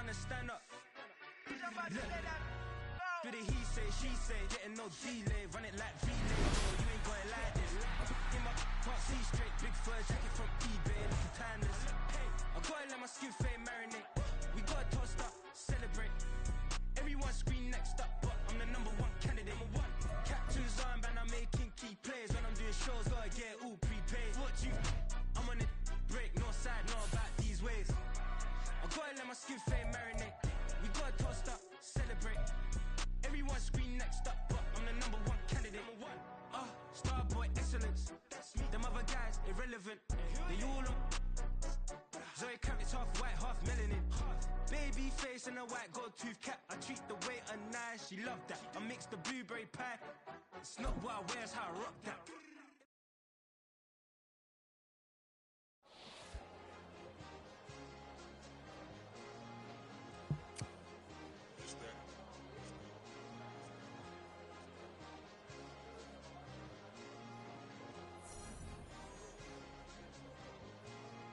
trying to stand up. Do the he say, she say, getting no delay, run it like relay, bro, you ain't going like this. In my can't see straight, big fur jacket from eBay, looking timeless. Hey, I gotta let my skin fade marinate. We gotta toast up, celebrate. Everyone scream next up, but I'm the #1 candidate. Captain's armband, I'm making key plays. When I'm doing shows, gotta get it all prepaid. What you? I'm on it, break, no side, no about these ways. I gotta let my skin fade marinate. We gotta toast up, celebrate. Everyone scream next up, but I'm the #1 candidate. Starboy excellence. That's me. Them other guys irrelevant. They all on. Zoe Kravitz half white, half melanin. Baby face and a white gold tooth cap. I treat the waiter nice, she love that. I mix the blueberry pie. It's not what I wear, it's how I rock that.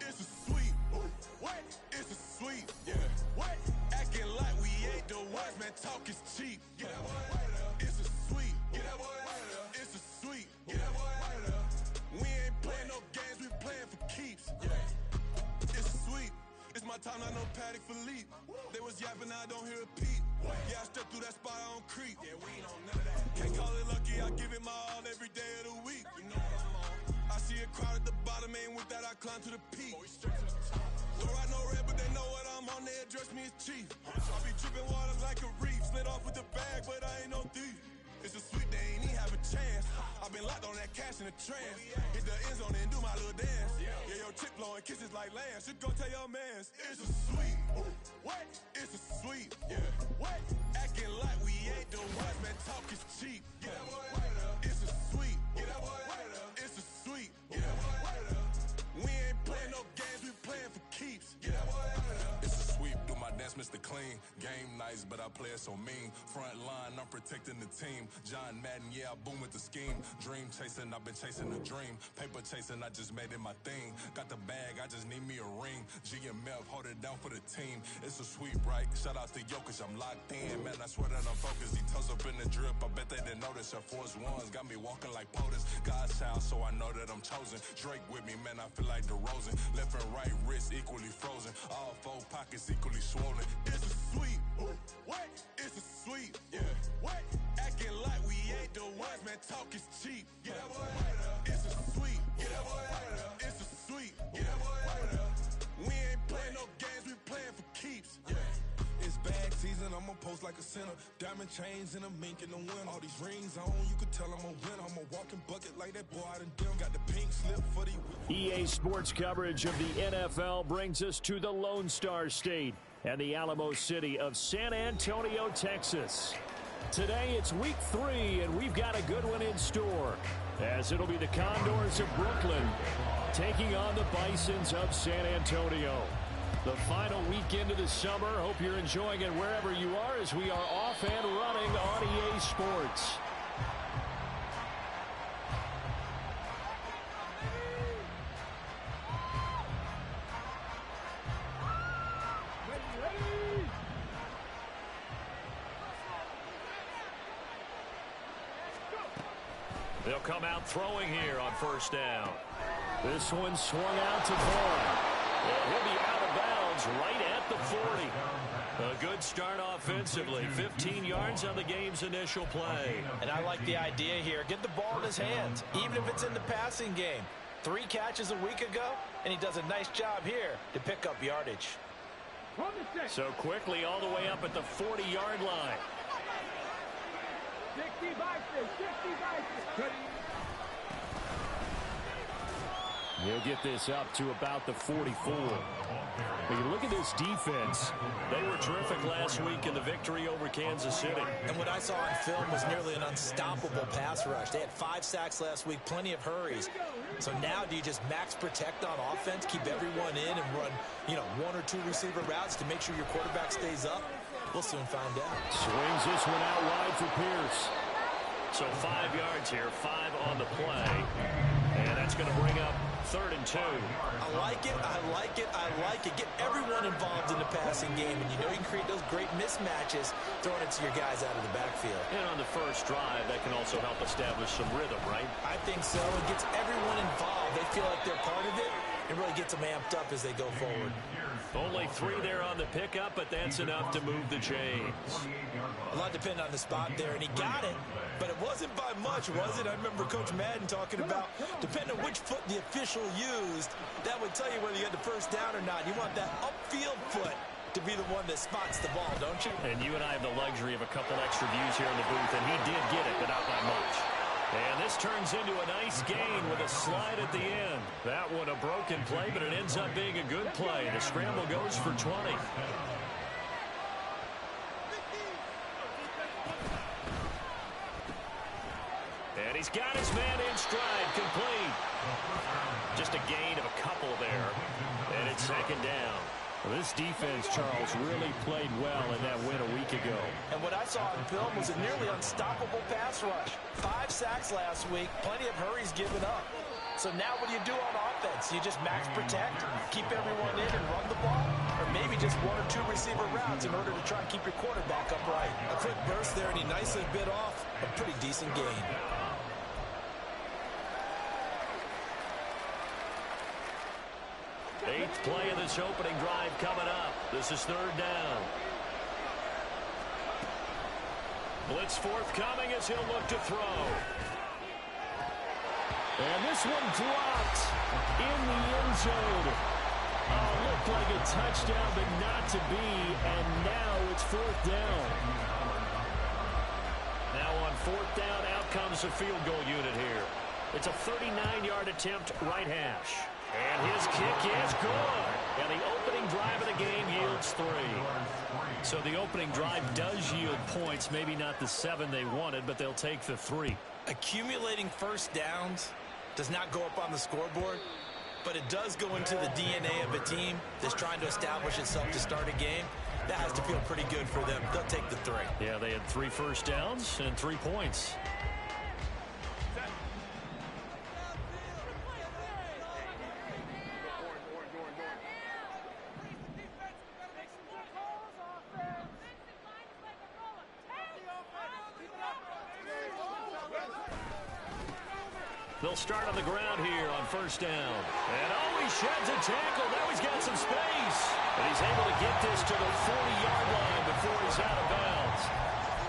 It's a sweet, what? It's a sweet, yeah. What? Acting like we ain't the ones, man. Talk is cheap. Get that boy out of there. It's a sweet, get that boy out of there. It's a sweet, get that boy out of there. We ain't playing no games, we playing for keeps. Yeah. It's sweet. It's my time, not no Paddock Philippe. They was yapping, I don't hear a peep. Yeah, I stepped through that spot, I don't creep. Yeah, we ain't on none of that. Can't call it lucky, I give it my all every day of the week. You know what I'm on. I see a crowd at the bottom, ain't with that, I climb to the peak. Don't ride no red, but they know what I'm on, they address me as chief. I be dripping water like a reef, slid off with the bag, but I ain't no thief. It's a sweet, they ain't even have a chance. I been locked on that cash in the trance. Hit the end zone and do my little dance. Yeah, your chick blowing kisses like lambs. You go tell your mans. It's a sweet. What? It's a sweet. Yeah. What? Acting like we ain't the ones, man. Talk is cheap. Get that boy out of there. It's a sweet. Get that boy out of there. It's a sweet. Get that boy out of there. We ain't playing no games, we playing for keeps. Get that boy out of there. It's a sweep, do my dance, Mr. Clean. Game nice, but I play it so mean. Front line, I'm protecting the team. John Madden, yeah, I boom with the scheme. Dream chasing, I've been chasing the dream. Paper chasing, I just made it my thing. Got the bag, I just need me a ring. GMF, hold it down for the team. It's a sweep, right? Shout out to Jokic, I'm locked in. Man, I swear that I'm focused. He toes up in the drip, I bet they didn't notice. Her force ones got me walking like POTUS. God's child, so I know that I'm chosen. Drake with me, man, I feel like DeRozan. Left and right wrist equally frozen. All four pockets equally swollen. It's a sweet. What? It's a sweet. Yeah. What? Acting like we ain't the ones, man. Talk is cheap. Get that boy out of there. It's a sweet. Get that boy out of there. It's a sweet. Get that boy out of there. We ain't playing no games, we playing for keeps. Yeah. It's bag season, I'ma post like a sinner. Diamond chains and a mink in the wind. All these rings on, you could tell I'm a winner. I'm a walking bucket like that boy out in Dim. Got the pink slip for the... EA Sports coverage of the NFL brings us to the Lone Star State and the Alamo City of San Antonio, Texas. Today it's week 3, and we've got a good one in store, as it'll be the Condors of Brooklyn taking on the Bisons of San Antonio. The final weekend of the summer. Hope you're enjoying it wherever you are, as we are off and running on EA Sports. They'll come out throwing here on first down. This one swung out to Vaughn. And he'll be out of bounds right at the 40. A good start offensively. 15 yards on the game's initial play. And I like the idea here. Get the ball in his hands, even if it's in the passing game. 3 catches a week ago, and he does a nice job here to pick up yardage. So quickly all the way up at the 40-yard line. 60 Bisons. He'll get this up to about the 44. But you look at this defense. They were terrific last week in the victory over Kansas City. And what I saw on film was nearly an unstoppable pass rush. They had 5 sacks last week, plenty of hurries. So now do you just max protect on offense, keep everyone in, and run, 1 or 2 receiver routes to make sure your quarterback stays up? We'll soon find out. Swings this one out wide for Pierce. So 5 yards here, 5 on the play. And that's going to bring up 3rd and 2. I like it, I like it, I like it. Get everyone involved in the passing game, and you know you can create those great mismatches throwing it to your guys out of the backfield. And on the first drive, that can also help establish some rhythm, right? I think so. It gets everyone involved. They feel like they're part of it. It really gets them amped up as they go forward. Only 3 there on the pickup, but that's enough to move the chains. A lot depended on the spot there, and he got it, but it wasn't by much, was it? I remember Coach Madden talking about, depending on which foot the official used, that would tell you whether you had the first down or not. You want that upfield foot to be the one that spots the ball, don't you? And you and I have the luxury of a couple extra views here in the booth, and he did get it, but not by much. And this turns into a nice gain with a slide at the end. That one a broken play, but it ends up being a good play. The scramble goes for 20. And he's got his man in stride, complete. Just a gain of a couple there. And it's 2nd down. Well, this defense, Charles, really played well in that win a week ago. And what I saw in film was a nearly unstoppable pass rush. 5 sacks last week, plenty of hurries given up. So now what do you do on offense? You just max protect, keep everyone in and run the ball? Or maybe just 1 or 2 receiver routes in order to try and keep your quarterback upright? A quick burst there, and he nicely bit off a pretty decent gain. Eighth play of this opening drive coming up. This is 3rd down. Blitz forthcoming as he'll look to throw. And this one dropped in the end zone. Oh, looked like a touchdown, but not to be. And now it's 4th down. Now on 4th down, out comes the field goal unit here. It's a 39-yard attempt, right hash. And his kick is good. And the opening drive of the game yields 3. So the opening drive does yield points. Maybe not the 7 they wanted, but they'll take the 3. Accumulating first downs does not go up on the scoreboard, but it does go into the DNA of a team that's trying to establish itself to start a game. That has to feel pretty good for them. They'll take the 3. Yeah, they had 3 first downs and 3 points. They'll start on the ground here on 1st down. And oh, he sheds a tackle. Now he's got some space. And he's able to get this to the 40-yard line before he's out of bounds.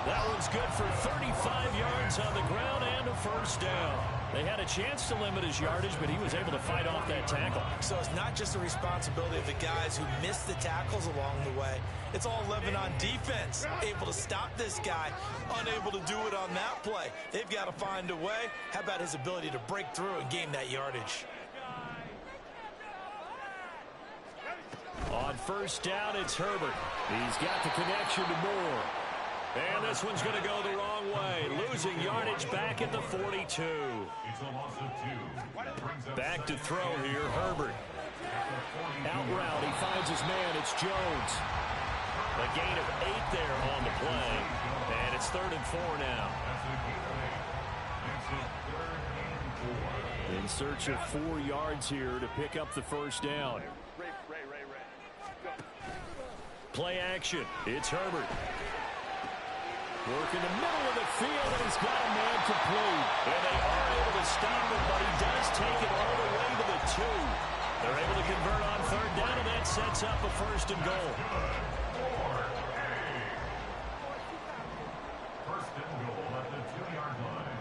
That one's good for 35 yards on the ground and a 1st down. They had a chance to limit his yardage, but he was able to fight off that tackle. So it's not just the responsibility of the guys who missed the tackles along the way. It's all 11 on defense, able to stop this guy, unable to do it on that play. They've got to find a way. How about his ability to break through and gain that yardage? On 1st down, it's Herbert. He's got the connection to Moore. And this one's going to go the wrong way. Losing yardage back at the 42. Back to throw here, Herbert. Out route, he finds his man. It's Jones. A gain of 8 there on the play. And it's 3rd and 4 now. In search of 4 yards here to pick up the 1st down. Play action. It's Herbert. Work in the middle of the field, and he's got a man complete. And they are able to stop him, but he does take it all the way to the 2. They're able to convert on 3rd down, and that sets up a 1st and goal. First and goal at the 2-yard line.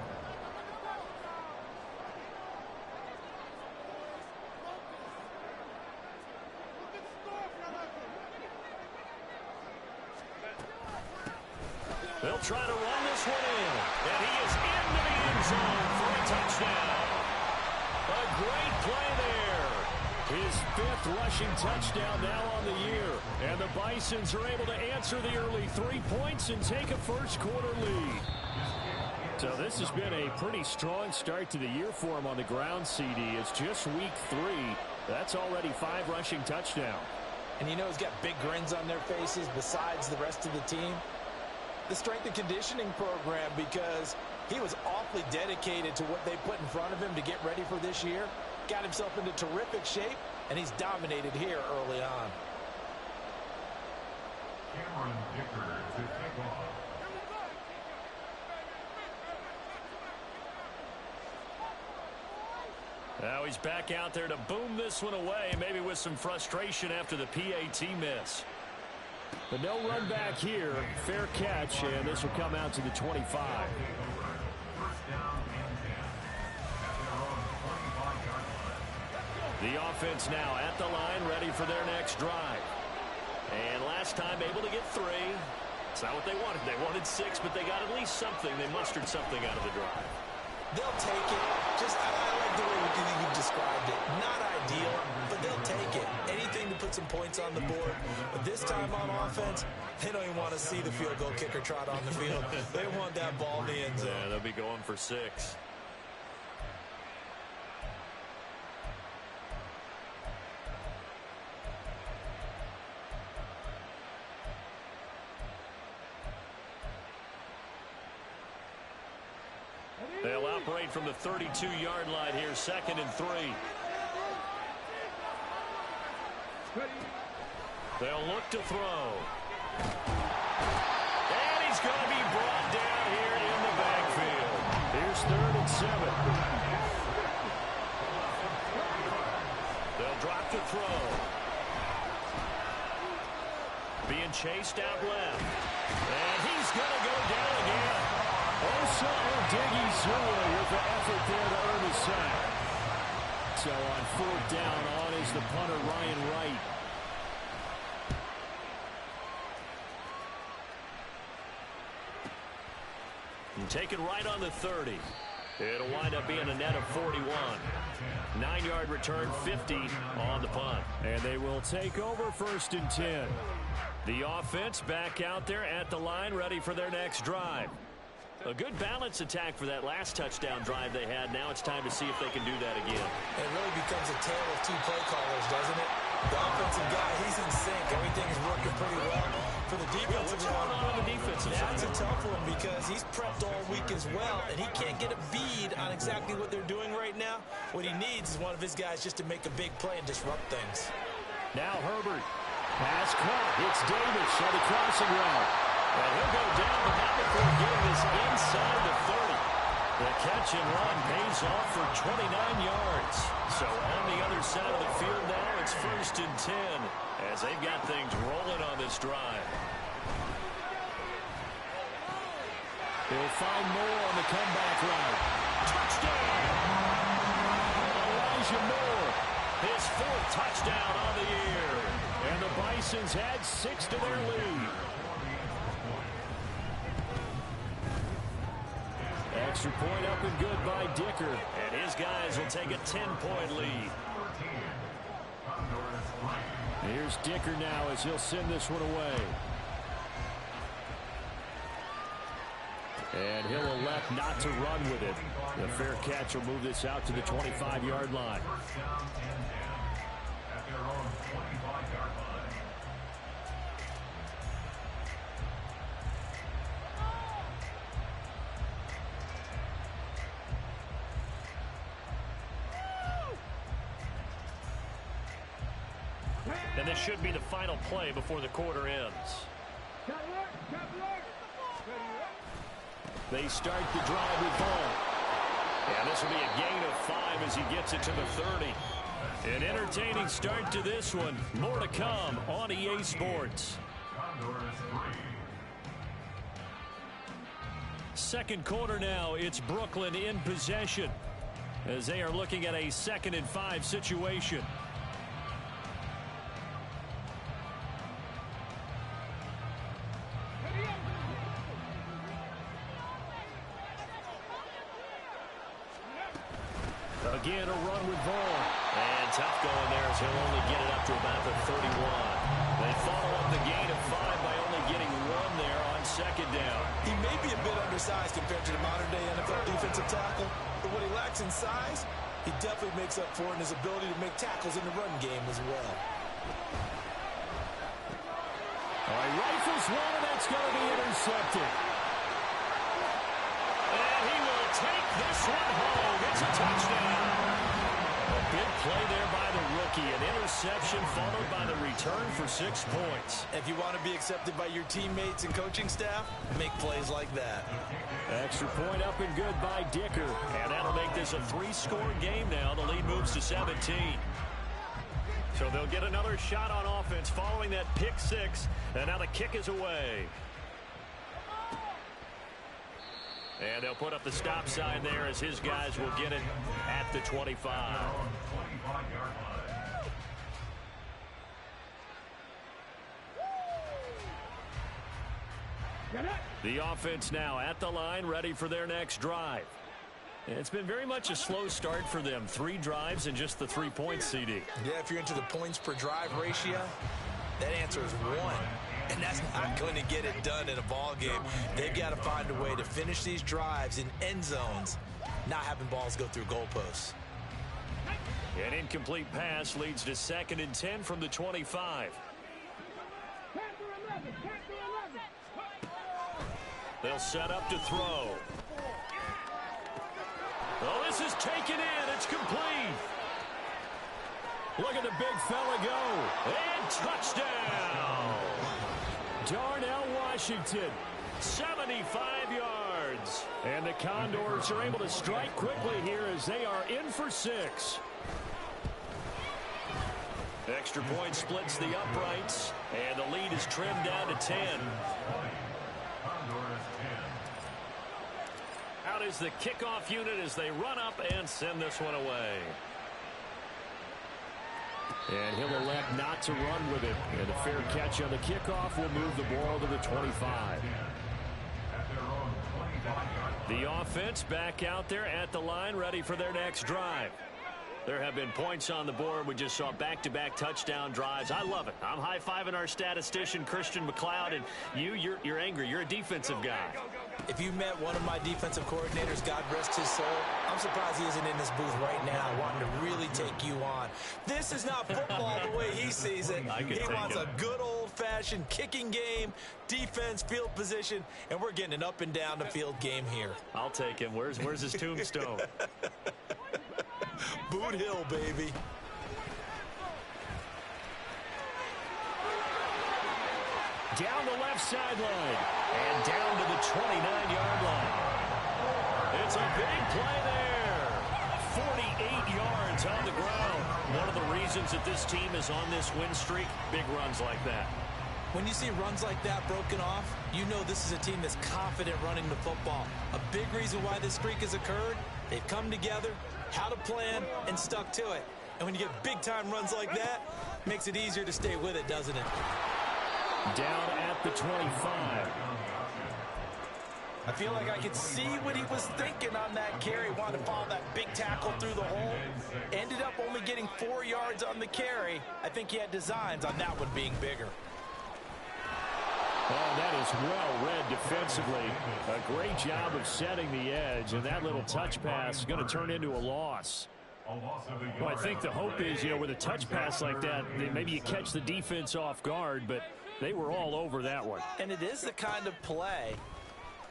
They'll try to run this one in. And he is into the end zone for a touchdown. A great play there. His 5th rushing touchdown now on the year. And the Bisons are able to answer the early 3 points and take a first-quarter lead. So this has been a pretty strong start to the year for him on the ground, CD. It's just week 3. That's already 5 rushing touchdowns. And you know he's got big grins on their faces besides the rest of the team. The strength and conditioning program, because he was awfully dedicated to what they put in front of him to get ready for this year. got himself into terrific shape, and he's dominated here early on. Cameron Dicker to kick off. Now he's back out there to boom this one away, maybe with some frustration after the PAT miss. But no run back here. Fair catch, and this will come out to the 25. First down and 10. At their own 25-yard line. The offense now at the line, ready for their next drive. And last time able to get 3. It's not what they wanted. They wanted 6, but they got at least something. They mustered something out of the drive. They'll take it. Just, I like the way you've described it. Not ideal, but they'll take it. Anything to put some points on the board. But this time on offense, they don't even want to see the field goal kicker trot on the field. They want that ball in the end zone. Yeah, they'll be going for 6. They'll operate from the 32-yard line here, 2nd and 3. They'll look to throw. And he's going to be brought down here in the backfield. Here's 3rd and 7. They'll drop to throw. Being chased out left. And he's going to go down again. Diggy Zua with the effort there to earn the sack. So on 4th down, on is the punter Ryan Wright. And take it right on the 30. It'll wind up being a net of 41. 9-yard return, 50 on the punt. And they will take over 1st and 10. The offense back out there at the line, ready for their next drive. A good balance attack for that last touchdown drive they had. Now it's time to see if they can do that again. It really becomes a tale of 2 play callers, doesn't it? The offensive guy, he's in sync. Everything's working pretty well. For the defensive on the defensive side? That's a tough one because he's prepped all week as well, and he can't get a bead on exactly what they're doing right now. What he needs is one of his guys just to make a big play and disrupt things. Now Herbert. Pass caught. It's Davis on the crossing route. And he'll go down, but not before getting this inside the 30. The catch and run pays off for 29 yards. So on the other side of the field now, it's 1st and 10 as they've got things rolling on this drive. He'll find more on the comeback route. Touchdown! Elijah Moore, his 4th touchdown on the year. And the Bisons add 6 to their lead. Extra point up and good by Dicker. And his guys will take a 10-point lead. Here's Dicker now as he'll send this one away. And he'll elect not to run with it. The fair catch will move this out to the 25-yard line. First down and 10. At their own 25-yard line. And this should be the final play before the quarter ends. They start the drive with ball. And this will be a gain of 5 as he gets it to the 30. An entertaining start to this one. More to come on EA Sports. Second quarter now. It's Brooklyn in possession as they are looking at a 2nd and 5 situation. Again, a run with Vaughn. And tough going there as he'll only get it up to about the 31. They follow up the gain of 5 by only getting 1 there on 2nd down. He may be a bit undersized compared to the modern-day NFL defensive tackle, but what he lacks in size, he definitely makes up for in his ability to make tackles in the run game as well. All right, rifles one, and that's going to be intercepted. And he will take this one home. It's a touchdown. A big play there by the rookie. An interception followed by the return for 6 points. If you want to be accepted by your teammates and coaching staff, make plays like that. Extra point up and good by Dicker. And that'll make this a 3-score game now. The lead moves to 17. So they'll get another shot on offense following that pick 6. And now the kick is away. And they'll put up the stop sign there as his guys will get it at the 25. The offense now at the line, ready for their next drive. It's been very much a slow start for them. 3 drives and just the 3 points, CD. Yeah, if you're into the points per drive ratio, that answer is 1. And that's not going to get it done in a ball game. They've got to find a way to finish these drives in end zones, not having balls go through goalposts. An incomplete pass leads to 2nd and 10 from the 25. They'll set up to throw. Oh, this is taken in. It's complete. Look at the big fella go. And touchdown. Darnell Washington, 75 yards. And the Condors are able to strike quickly here as they are in for 6. Extra point splits the uprights, and the lead is trimmed down to 10. Out is the kickoff unit as they run up and send this one away. And he'll elect not to run with it. And a fair catch on the kickoff will move the ball to the 25. The offense back out there at the line, ready for their next drive. There have been points on the board. We just saw back-to-back touchdown drives. I love it. I'm high-fiving our statistician, Christian McLeod, and you're angry. You're a defensive guy. If you met one of my defensive coordinators, God rest his soul, I'm surprised he isn't in this booth right now wanting to really take you on. This is not football the way he sees it. He wants a good old-fashioned kicking game, defense, field position, and we're getting an up-and-down-the-field game here. I'll take him. Where's his tombstone? Boot Hill, baby. Down the left sideline and down to the 29-yard line. It's a big play there. 48 yards on the ground. One of the reasons that this team is on this win streak, big runs like that. When you see runs like that broken off, you know this is a team that's confident running the football. A big reason why this streak has occurred, they've come together, had a plan, and stuck to it. And when you get big-time runs like that, it makes it easier to stay with it, doesn't it? Down at the 25. I feel like I could see what he was thinking on that carry. Wanted to follow that big tackle through the hole. Ended up only getting 4 yards on the carry. I think he had designs on that one being bigger. Oh, that is well read defensively. A great job of setting the edge, and that little touch pass is going to turn into a loss. Well, I think the hope is, with a touch pass like that, maybe you catch the defense off guard, but they were all over that one. And it is the kind of play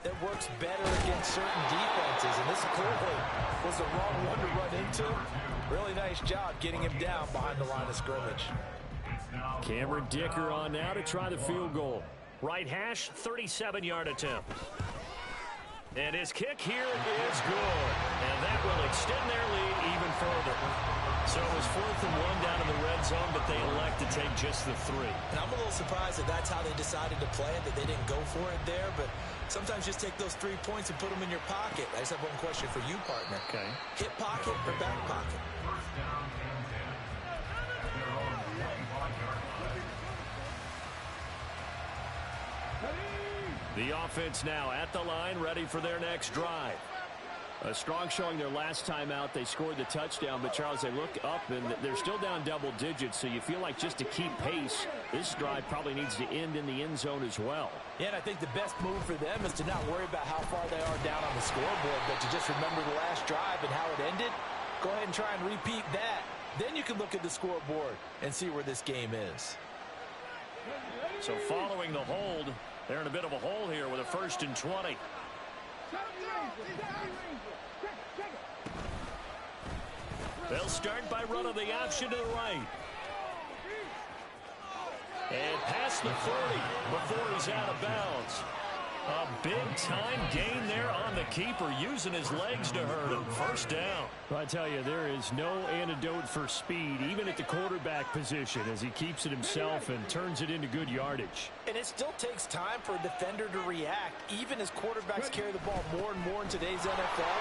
that works better against certain defenses, and this clearly was the wrong one to run into. Really nice job getting him down behind the line of scrimmage. Cameron Dicker on now to try the field goal. Right hash, 37-yard attempt. And his kick here is good. And that will extend their lead even further. So it was 4th and 1 down in the red zone, but they elect to take just the 3. And I'm a little surprised that that's how they decided to play it, that they didn't go for it there. But sometimes just take those 3 points and put them in your pocket. I just have one question for you, partner. Okay. Hip pocket or back pocket? The offense now at the line, ready for their next drive. A strong showing their last time out. They scored the touchdown, but Charles, they look up and they're still down double digits, so you feel like just to keep pace, this drive probably needs to end in the end zone as well. Yeah, and I think the best move for them is to not worry about how far they are down on the scoreboard, but to just remember the last drive and how it ended. Go ahead and try and repeat that. Then you can look at the scoreboard and see where this game is. So following the hold, they're in a bit of a hole here with a 1st and 20. They'll start by running the option to the right. And past the 30 before he's out of bounds. A big-time gain there on the keeper, using his legs to hurt him. First down. I tell you, there is no antidote for speed, even at the quarterback position, as he keeps it himself and turns it into good yardage. And it still takes time for a defender to react, even as quarterbacks carry the ball more and more in today's NFL.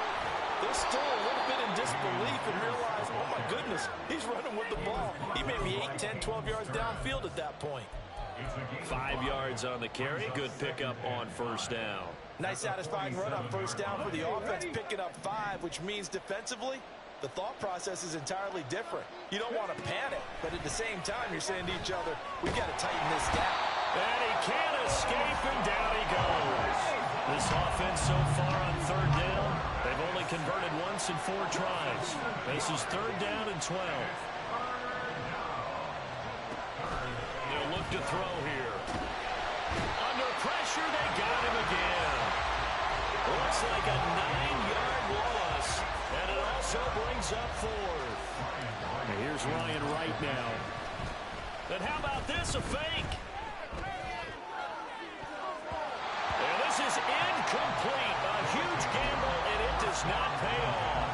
They're still a little bit in disbelief and realize, oh my goodness, he's running with the ball. He may be 8, 10, 12 yards downfield at that point. 5 yards on the carry. Good pickup on first down. Nice satisfying run on first down for the offense, picking up 5, which means defensively, the thought process is entirely different. You don't want to panic, but at the same time, you're saying to each other, we've got to tighten this down. And he can't escape, and down he goes. This offense so far on third down, they've only converted once in 4 tries. This is third down and 12. They'll look to throw here. Under pressure, they got him again. Looks like a 9-yard loss, and it also brings up 4th. And here's Ryan Wright now. And how about this, a fake? And this is incomplete. A huge gamble, and it does not pay off.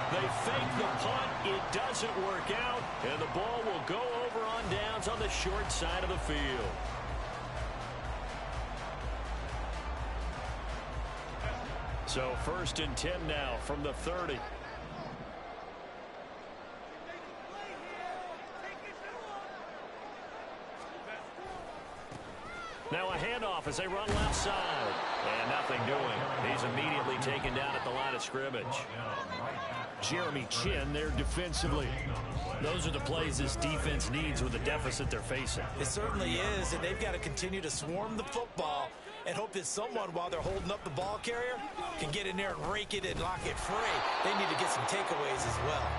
They fake the punt. It doesn't work out, and the ball will go over on downs on the short side of the field. So first and 10 now from the 30. Now a handoff as they run left side. And nothing doing. He's immediately taken down at the line of scrimmage. Jeremy Chin there defensively. Those are the plays this defense needs with the deficit they're facing. It certainly is, and they've got to continue to swarm the football and hope that someone, while they're holding up the ball carrier, can get in there and rake it and lock it free. They need to get some takeaways as well.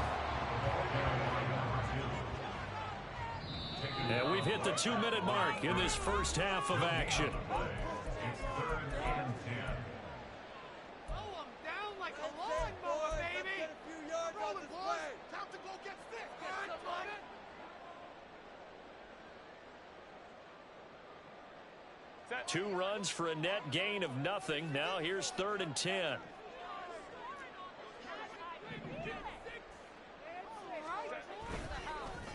And we've hit the 2-minute mark in this first half of action. Two runs for a net gain of nothing. Now here's 3rd and 10.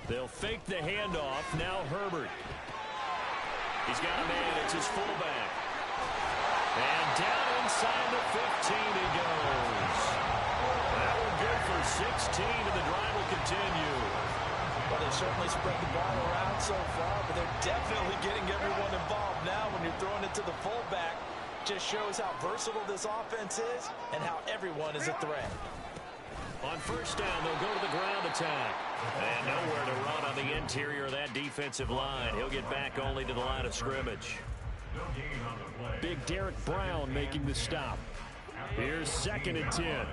They'll fake the handoff. Now Herbert. He's got a man. It's his fullback. And down inside the 15 he goes. That one good for 16, and the drive will continue. Well, they certainly spread the ball around so far, but they're definitely getting everyone involved now when you're throwing it to the fullback. Just shows how versatile this offense is and how everyone is a threat. On first down, they'll go to the ground attack. And nowhere to run on the interior of that defensive line. He'll get back only to the line of scrimmage. Big Derek Brown making the stop. Here's 2nd and 10.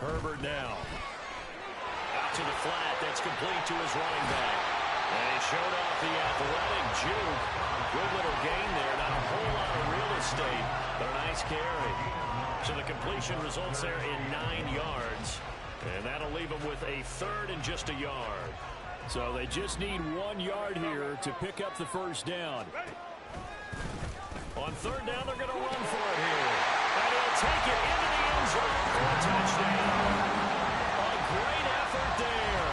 Herbert now. Out to the flat. That's complete to his running back. And he showed off the athletic juke. Good little gain there. Not a whole lot of real estate, but a nice carry. So the completion results there in 9 yards. And that'll leave them with a 3rd and just a yard. So they just need 1 yard here to pick up the first down. On 3rd down, they're going to run for it here. And he'll take it into the end zone for a touchdown. A great effort there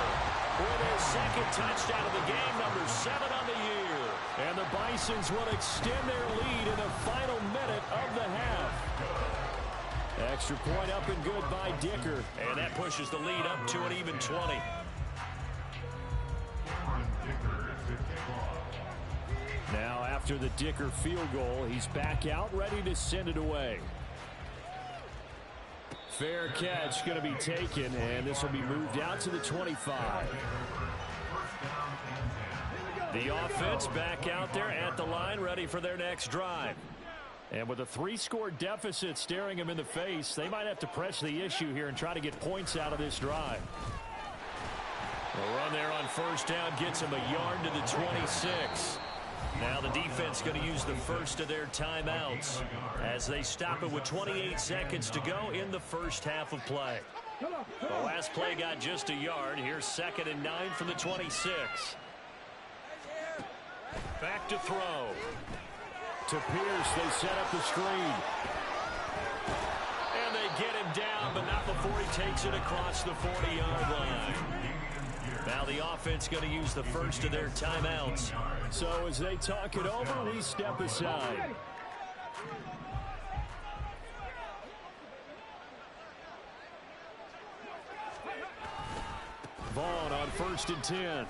for their 2nd touchdown of the game, number 7 on the year. And the Bisons will extend their lead in the final minute of the half. Extra point up and good by Dicker. And that pushes the lead up to an even 20. Now after the Dicker field goal, he's back out ready to send it away. Fair catch going to be taken, and this will be moved out to the 25. The offense back out there at the line, ready for their next drive. And with a 3-score deficit staring them in the face, they might have to press the issue here and try to get points out of this drive. The run there on first down gets him a yard to the 26. Now the defense going to use the first of their timeouts as they stop it with 28 seconds to go in the first half of play. The last play got just a yard. Here's 2nd and 9 from the 26. Back to throw. To Pierce, they set up the screen. And they get him down, but not before he takes it across the 40-yard line. Now the offense going to use the first of their timeouts. So as they talk it over, we step aside. Vaughn on 1st and 10.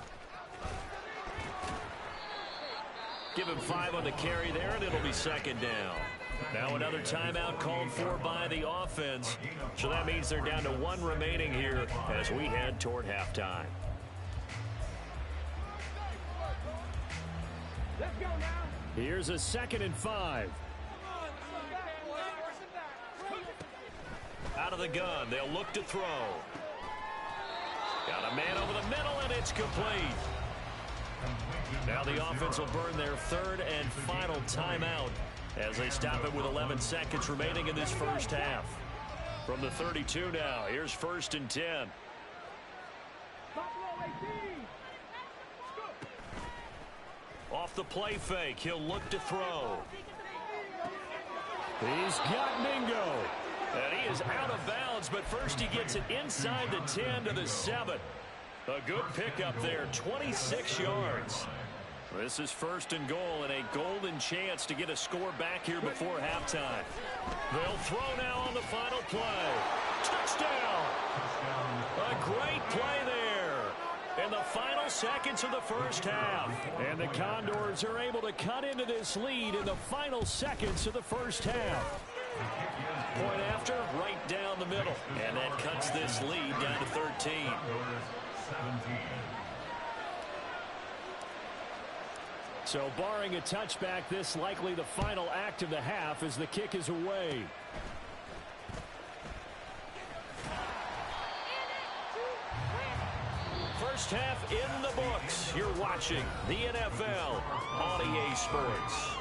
Give him 5 on the carry there, and it'll be 2nd down. Now another timeout called for by the offense. So that means they're down to 1 remaining here as we head toward halftime. Let's go now. Here's a 2nd and 5. Out of the gun, they'll look to throw. Got a man over the middle, and it's complete. Now the offense will burn their 3rd and final timeout as they stop it with 11 seconds remaining in this first half. From the 32 now, here's 1st and 10. Off the play fake, he'll look to throw. He's got Mingo. And he is out of bounds, but first he gets it inside the 10 to the 7. A good pickup there, 26 yards. This is 1st and goal and a golden chance to get a score back here before halftime. They'll throw now on the final play. Touchdown! A great play there in the final seconds of the first half. And the Condors are able to cut into this lead in the final seconds of the first half. Point after, right down the middle. And that cuts this lead down to 13. So barring a touchback, this likely the final act of the half as the kick is away. First half in the books. You're watching the NFL on EA Sports.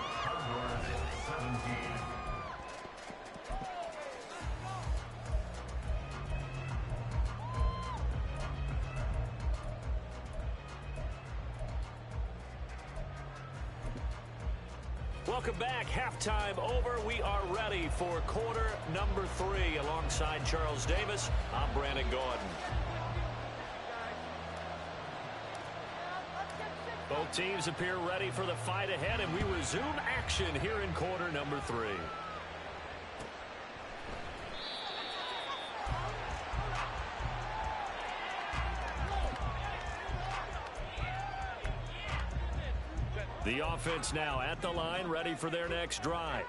Welcome back. Halftime over. We are ready for quarter number 3. Alongside Charles Davis, I'm Brandon Gordon. Both teams appear ready for the fight ahead, and we resume action here in quarter number 3. The offense now at the line, ready for their next drive.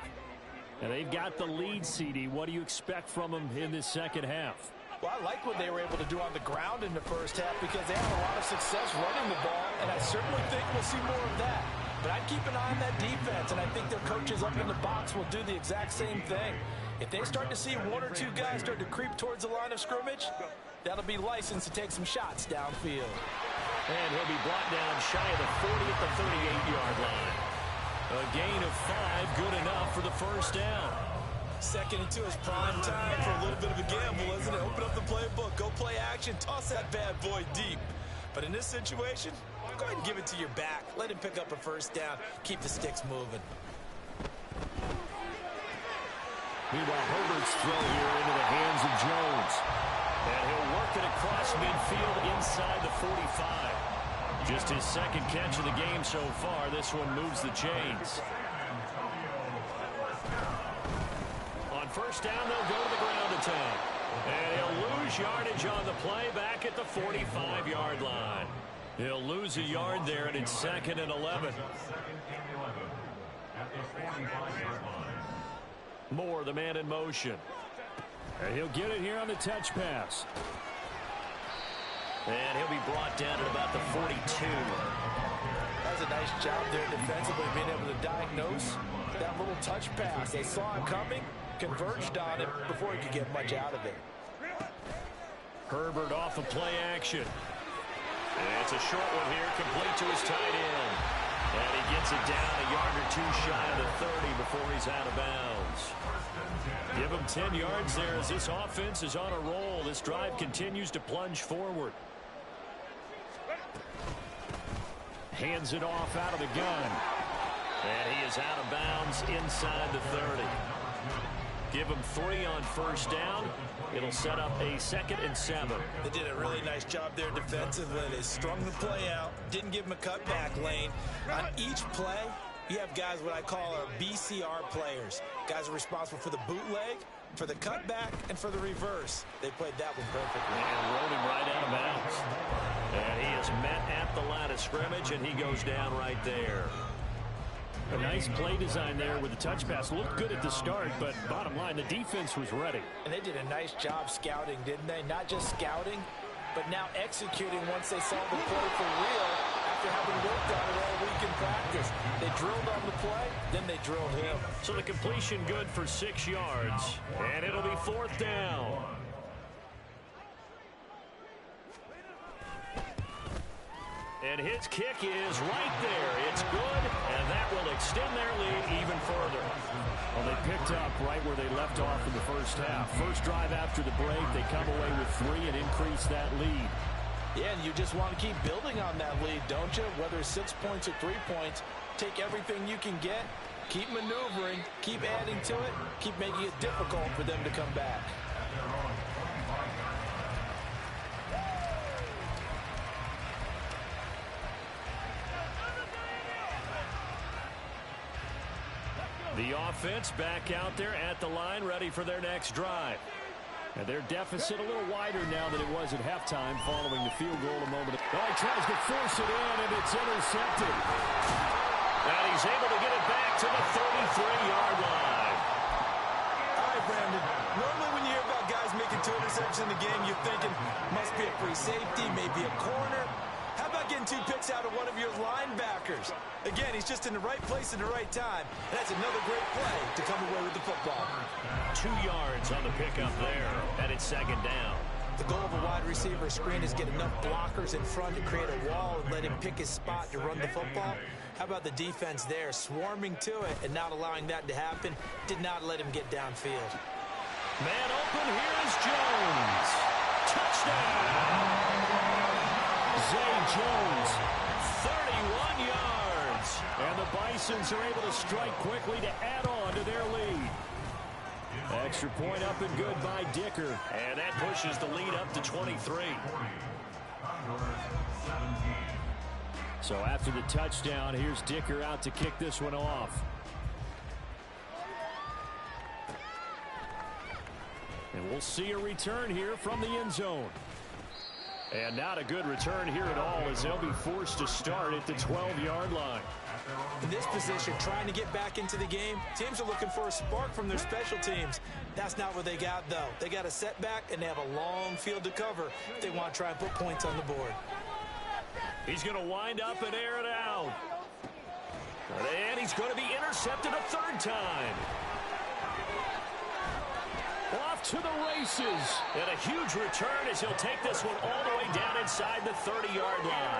And they've got the lead, CD. What do you expect from them in this second half? Well, I like what they were able to do on the ground in the first half because they had a lot of success running the ball, and I certainly think we'll see more of that. But I'd keep an eye on that defense, and I think their coaches up in the box will do the exact same thing. If they start to see 1 or 2 guys start to creep towards the line of scrimmage, that'll be licensed to take some shots downfield. And he'll be brought down shy of the 40 at the 38-yard line. A gain of 5, good enough for the first down. 2nd and 2 is prime time for a little bit of a gamble, isn't it? Open up the playbook, go play action, toss that bad boy deep. But in this situation, go ahead and give it to your back. Let him pick up a first down. Keep the sticks moving. Meanwhile, Herbert's throw here into the hands of Jones. And he'll work it across midfield inside the 45. Just his 2nd catch of the game so far. This one moves the chains. On first down, they'll go to the ground attack. And he'll lose yardage on the play back at the 45-yard line. He'll lose a yard there, and it's 2nd and 11. Moore, the man in motion. And he'll get it here on the touch pass. And he'll be brought down at about the 42. That's a nice job there defensively, being able to diagnose that little touch pass. They saw him coming, converged on it before he could get much out of it. Herbert off of play action. And it's a short one here, complete to his tight end. And he gets it down a yard or two shy of the 30 before he's out of bounds. Give him 10 yards there as this offense is on a roll. This drive continues to plunge forward. Hands it off out of the gun. And he is out of bounds inside the 30. Give him 3 on first down. It'll set up a 2nd and 7. They did a really nice job there defensively. They strung the play out, didn't give him a cutback lane. On each play, you have guys what I call our BCR players. Guys are responsible for the bootleg, for the cutback, and for the reverse. They played that one perfectly. And rolled him right out of bounds. And he is met at the line of scrimmage, and he goes down right there. A nice play design there with the touch pass. Looked good at the start, but bottom line, the defense was ready. And they did a nice job scouting, didn't they? Not just scouting, but now executing once they saw the play for real after having worked on it all week in practice. They drilled on the play, then they drilled him. So the completion good for 6 yards, and it'll be 4th down. And his kick is right there. It's good, and that will extend their lead even further. Well, they picked up right where they left off in the first half. First drive after the break, they come away with 3 and increase that lead. Yeah, and you just want to keep building on that lead, don't you? Whether it's 6 points or 3 points, take everything you can get, keep maneuvering, keep adding to it, keep making it difficult for them to come back. The offense back out there at the line, ready for their next drive. And their deficit a little wider now than it was at halftime following the field goal a moment ago. Oh, he tries to force it in, and it's intercepted. And he's able to get it back to the 33-yard line. All right, Brandon. Normally when you hear about guys making 2 interceptions in the game, you're thinking must be a free safety, maybe a corner. How about getting 2 picks out of one of your linebackers? Again, he's just in the right place at the right time. And that's another great play to come away with the football. 2 yards on the pickup there, and it's 2nd down. The goal of a wide receiver screen is get enough blockers in front to create a wall and let him pick his spot to run the football. How about the defense there, swarming to it and not allowing that to happen? Did not let him get downfield. Man open, here is Jones. Touchdown! Zay Jones, 31 yards. And the Bisons are able to strike quickly to add on to their lead. Extra point up and good by Dicker. And that pushes the lead up to 23. So after the touchdown, here's Dicker out to kick this one off. And we'll see a return here from the end zone. And not a good return here at all as they'll be forced to start at the 12-yard line. In this position, trying to get back into the game, teams are looking for a spark from their special teams. That's not what they got, though. They got a setback, and they have a long field to cover if they want to try and put points on the board. He's going to wind up and air it out. And he's going to be intercepted a 3rd time. Off to the races. And a huge return as he'll take this one all the way down inside the 30-yard line.